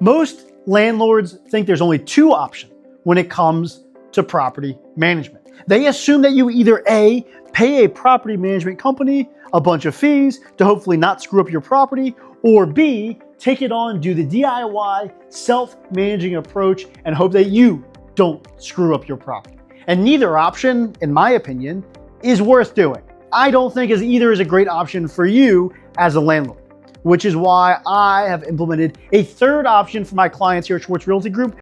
Most landlords think there's only two options when it comes to property management. They assume that you either A, pay a property management company a bunch of fees to hopefully not screw up your property, or B, take it on, do the DIY, self-managing approach, and hope that you don't screw up your property. And neither option, in my opinion, is worth doing. I don't think either is a great option for you as a landlord, which is why I have implemented a third option for my clients here at Schwartz Realty Group.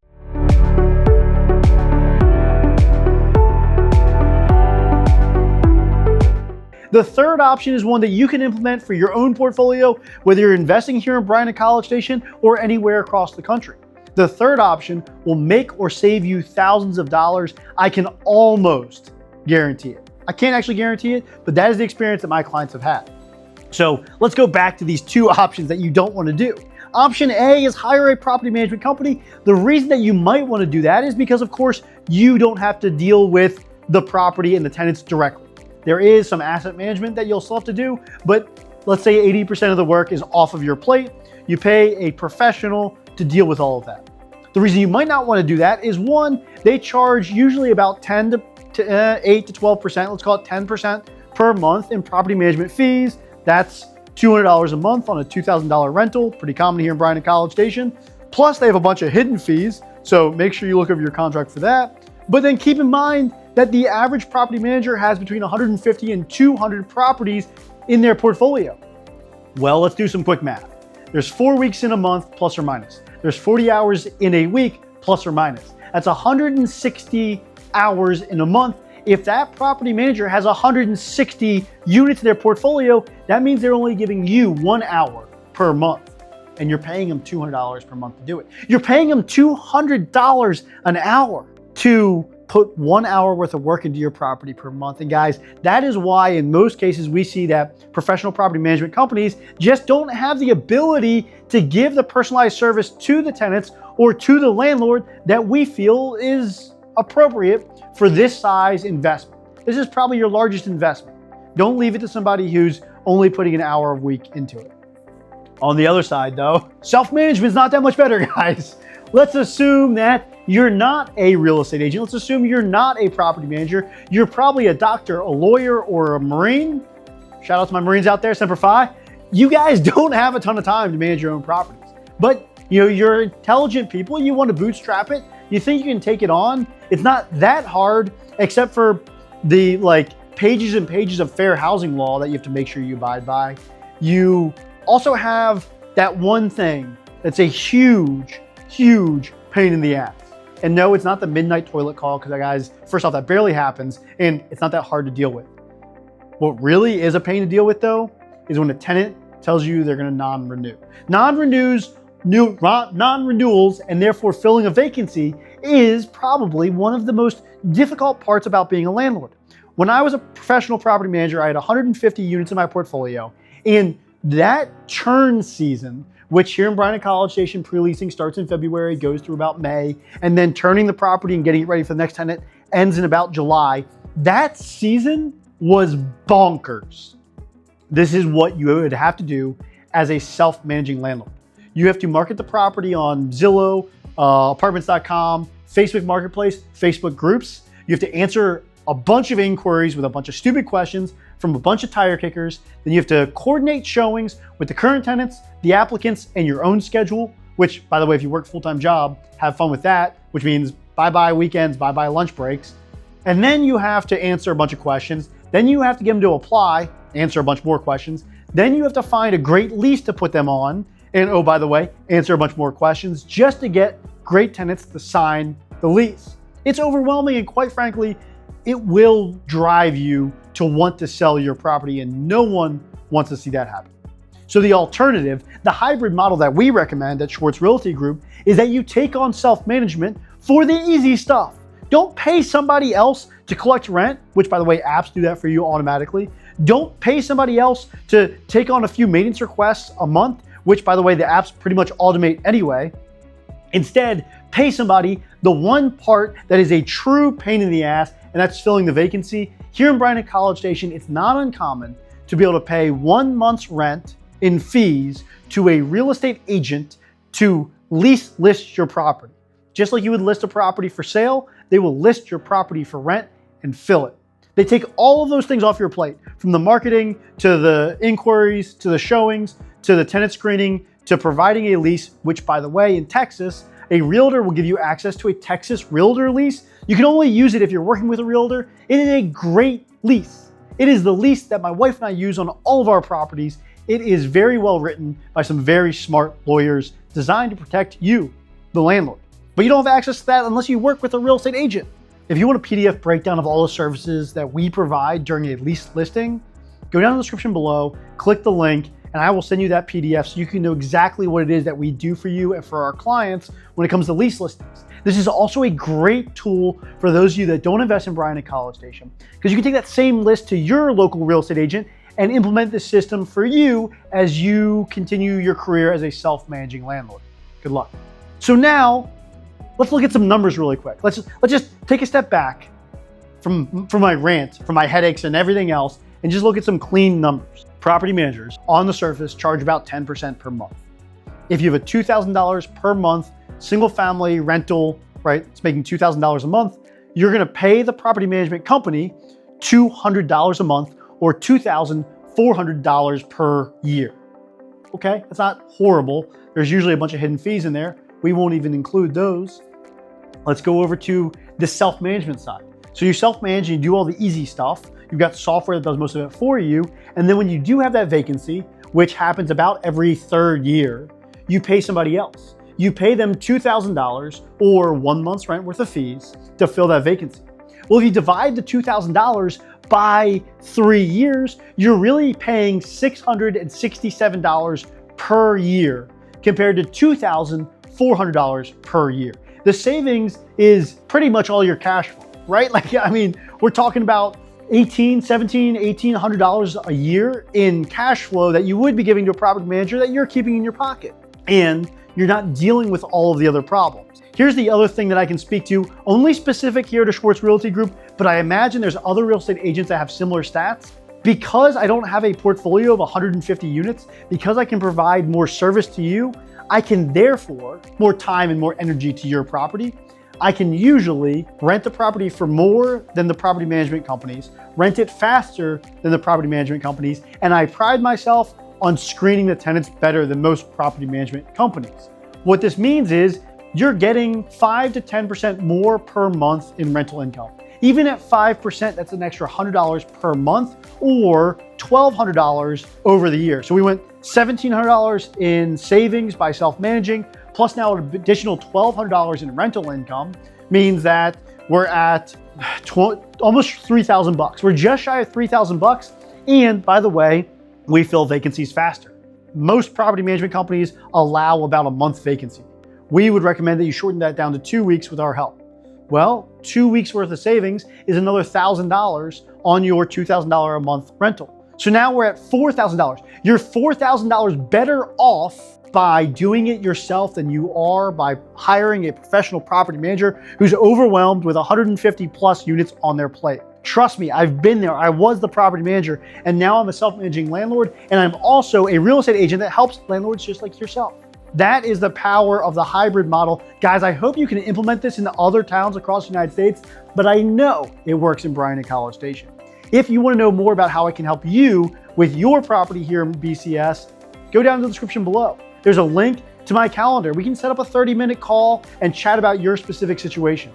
The third option is one that you can implement for your own portfolio, whether you're investing here in Bryan-College Station or anywhere across the country. The third option will make or save you thousands of dollars. I can almost guarantee it. I can't actually guarantee it, but that is the experience that my clients have had. So let's go back to these two options that you don't want to do. Option A is hire a property management company. The reason that you might want to do that is because, of course, you don't have to deal with the property and the tenants directly. There is some asset management that you'll still have to do, but let's say 80% of the work is off of your plate. You pay a professional to deal with all of that. The reason you might not want to do that is, one, they charge usually about 8 to 12%, let's call it 10% per month in property management fees. That's $200 a month on a $2,000 rental, pretty common here in Bryan-College Station. Plus they have a bunch of hidden fees, so make sure you look over your contract for that. But then keep in mind that the average property manager has between 150 and 200 properties in their portfolio. Well, let's do some quick math. There's 4 weeks in a month, plus or minus. There's 40 hours in a week, plus or minus. That's 160 hours in a month. If that property manager has 160 units in their portfolio, that means they're only giving you 1 hour per month, and you're paying them $200 per month to do it. You're paying them $200 an hour to put 1 hour worth of work into your property per month. And guys, that is why in most cases we see that professional property management companies just don't have the ability to give the personalized service to the tenants or to the landlord that we feel is appropriate for this size investment. This is probably your largest investment. Don't leave it to somebody who's only putting an hour a week into it. On the other side though, self-management is not that much better, guys. Let's assume that you're not a real estate agent. Let's assume you're not a property manager. You're probably a doctor, a lawyer, or a Marine. Shout out to my Marines out there, Semper Fi. You guys don't have a ton of time to manage your own properties. But you're intelligent people. You want to bootstrap it. You think you can take it on. It's not that hard, except for the pages and pages of fair housing law that you have to make sure you abide by. You also have that one thing that's a huge pain in the ass. And no, it's not the midnight toilet call, because guys, first off, that barely happens and it's not that hard to deal with. What really is a pain to deal with though, is when a tenant tells you they're gonna non-renew. Non-renewals and therefore filling a vacancy is probably one of the most difficult parts about being a landlord. When I was a professional property manager, I had 150 units in my portfolio, and that churn season, which here in Bryan-College Station, pre-leasing starts in February, goes through about May, and then turning the property and getting it ready for the next tenant ends in about July. That season was bonkers. This is what you would have to do as a self-managing landlord. You have to market the property on Zillow, apartments.com, Facebook Marketplace, Facebook groups. You have to answer a bunch of inquiries with a bunch of stupid questions from a bunch of tire kickers. Then you have to coordinate showings with the current tenants, the applicants, and your own schedule, which, by the way, if you work a full-time job, have fun with that, which means bye-bye weekends, bye-bye lunch breaks. And then you have to answer a bunch of questions. Then you have to get them to apply, answer a bunch more questions. Then you have to find a great lease to put them on. And oh, by the way, answer a bunch more questions just to get great tenants to sign the lease. It's overwhelming, and quite frankly, it will drive you to want to sell your property, and no one wants to see that happen. So the alternative, the hybrid model that we recommend at Schwartz Realty Group, is that you take on self-management for the easy stuff. Don't pay somebody else to collect rent, which, by the way, apps do that for you automatically. Don't pay somebody else to take on a few maintenance requests a month, which, by the way, the apps pretty much automate anyway. Instead, pay somebody the one part that is a true pain in the ass, and that's filling the vacancy. Here in Bryan-College Station, it's not uncommon to be able to pay 1 month's rent in fees to a real estate agent to Lease lists your property. Just like you would list a property for sale, they will list your property for rent and fill it. They take all of those things off your plate, from the marketing to the inquiries, to the showings, to the tenant screening, to providing a lease, which, by the way, in Texas, a realtor will give you access to a Texas realtor lease. You can only use it if you're working with a realtor. It is a great lease. It is the lease that my wife and I use on all of our properties. It is very well written by some very smart lawyers, designed to protect you, the landlord. But you don't have access to that unless you work with a real estate agent. If you want a PDF breakdown of all the services that we provide during a lease listing, go down in the description below, click the link, and I will send you that PDF so you can know exactly what it is that we do for you and for our clients when it comes to lease listings. This is also a great tool for those of you that don't invest in Bryan-College Station, because you can take that same list to your local real estate agent and implement this system for you as you continue your career as a self-managing landlord. Good luck. So now, let's look at some numbers really quick. Let's just take a step back from my rant, from my headaches and everything else, and just look at some clean numbers. Property managers on the surface charge about 10% per month. If you have a $2,000 per month single family rental, right, it's making $2,000 a month, you're gonna pay the property management company $200 a month or $2,400 per year. Okay, that's not horrible. There's usually a bunch of hidden fees in there. We won't even include those. Let's go over to the self-management side. So you self-manage and you do all the easy stuff. You've got software that does most of it for you. And then when you do have that vacancy, which happens about every third year, you pay somebody else. You pay them $2,000 or 1 month's rent worth of fees to fill that vacancy. Well, if you divide the $2,000 by 3 years, you're really paying $667 per year compared to $2,400 per year. The savings is pretty much all your cash flow, right? Like, I mean, we're talking about $1,800 a year in cash flow that you would be giving to a property manager that you're keeping in your pocket. And you're not dealing with all of the other problems. Here's the other thing that I can speak to, only specific here to Schwartz Realty Group, but I imagine there's other real estate agents that have similar stats. Because I don't have a portfolio of 150 units, because I can provide more service to you, I can therefore more time and more energy to your property. I can usually rent the property for more than the property management companies, rent it faster than the property management companies, and I pride myself on screening the tenants better than most property management companies. What this means is you're getting 5 to 10% more per month in rental income. Even at 5%, that's an extra $100 per month or $1,200 over the year. So we went $1,700 in savings by self-managing, plus now an additional $1,200 in rental income means that we're at almost 3,000 bucks. We're just shy of 3,000 bucks. And by the way, we fill vacancies faster. Most property management companies allow about a month vacancy. We would recommend that you shorten that down to 2 weeks with our help. Well, 2 weeks worth of savings is another $1,000 on your $2,000 a month rental. So now we're at $4,000. You're $4,000 better off by doing it yourself than you are by hiring a professional property manager who's overwhelmed with 150 plus units on their plate. Trust me, I've been there. I was the property manager, and now I'm a self-managing landlord, and I'm also a real estate agent that helps landlords just like yourself. That is the power of the hybrid model. Guys, I hope you can implement this in other towns across the United States, but I know it works in Bryan-College Station. If you want to know more about how I can help you with your property here in BCS, go down to the description below. There's a link to my calendar. We can set up a 30-minute call and chat about your specific situation.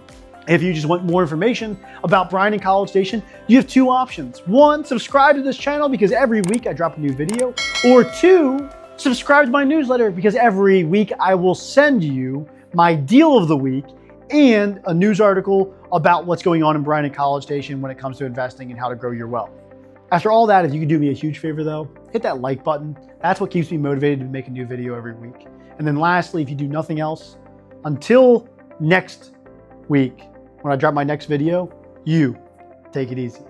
If you just want more information about Bryan-College Station, you have 2 options. 1, subscribe to this channel because every week I drop a new video, or 2, subscribe to my newsletter because every week I will send you my deal of the week and a news article about what's going on in Bryan-College Station when it comes to investing and how to grow your wealth. After all that, if you could do me a huge favor though, hit that like button. That's what keeps me motivated to make a new video every week. And then lastly, if you do nothing else, until next week, when I drop my next video, you take it easy.